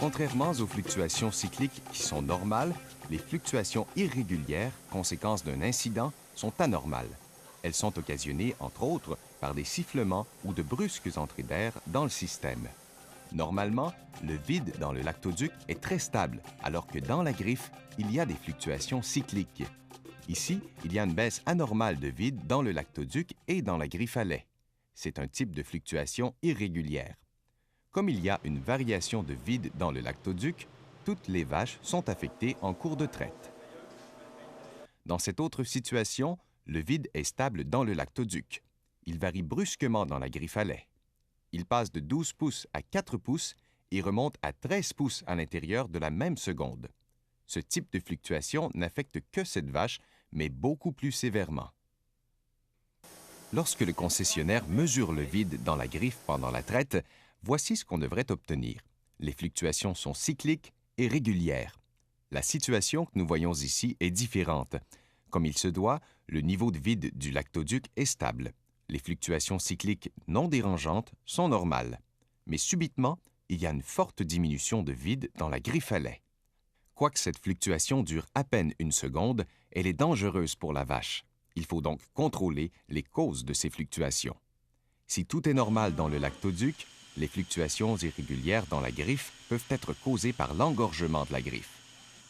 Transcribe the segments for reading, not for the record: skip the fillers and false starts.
Contrairement aux fluctuations cycliques qui sont normales, les fluctuations irrégulières, conséquence d'un incident, sont anormales. Elles sont occasionnées, entre autres, par des sifflements ou de brusques entrées d'air dans le système. Normalement, le vide dans le lactoduc est très stable, alors que dans la griffe, il y a des fluctuations cycliques. Ici, il y a une baisse anormale de vide dans le lactoduc et dans la griffe à lait. C'est un type de fluctuation irrégulière. Comme il y a une variation de vide dans le lactoduc, toutes les vaches sont affectées en cours de traite. Dans cette autre situation, le vide est stable dans le lactoduc. Il varie brusquement dans la griffe à lait. Il passe de 12 pouces à 4 pouces et remonte à 13 pouces à l'intérieur de la même seconde. Ce type de fluctuation n'affecte que cette vache, mais beaucoup plus sévèrement. Lorsque le concessionnaire mesure le vide dans la griffe pendant la traite, voici ce qu'on devrait obtenir. Les fluctuations sont cycliques et régulières. La situation que nous voyons ici est différente. Comme il se doit, le niveau de vide du lactoduc est stable. Les fluctuations cycliques non dérangeantes sont normales. Mais subitement, il y a une forte diminution de vide dans la griffe à lait. Quoique cette fluctuation dure à peine une seconde, elle est dangereuse pour la vache. Il faut donc contrôler les causes de ces fluctuations. Si tout est normal dans le lactoduc, les fluctuations irrégulières dans la griffe peuvent être causées par l'engorgement de la griffe.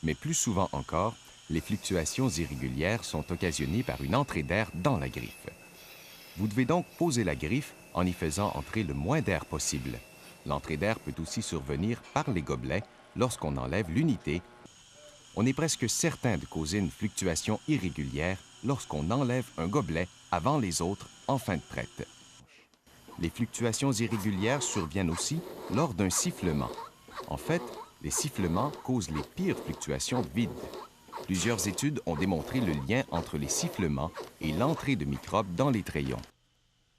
Mais plus souvent encore, les fluctuations irrégulières sont occasionnées par une entrée d'air dans la griffe. Vous devez donc poser la griffe en y faisant entrer le moins d'air possible. L'entrée d'air peut aussi survenir par les gobelets lorsqu'on enlève l'unité. On est presque certain de causer une fluctuation irrégulière lorsqu'on enlève un gobelet avant les autres en fin de traite. Les fluctuations irrégulières surviennent aussi lors d'un sifflement. En fait, les sifflements causent les pires fluctuations de vide. Plusieurs études ont démontré le lien entre les sifflements et l'entrée de microbes dans les trayons.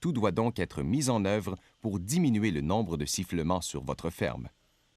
Tout doit donc être mis en œuvre pour diminuer le nombre de sifflements sur votre ferme.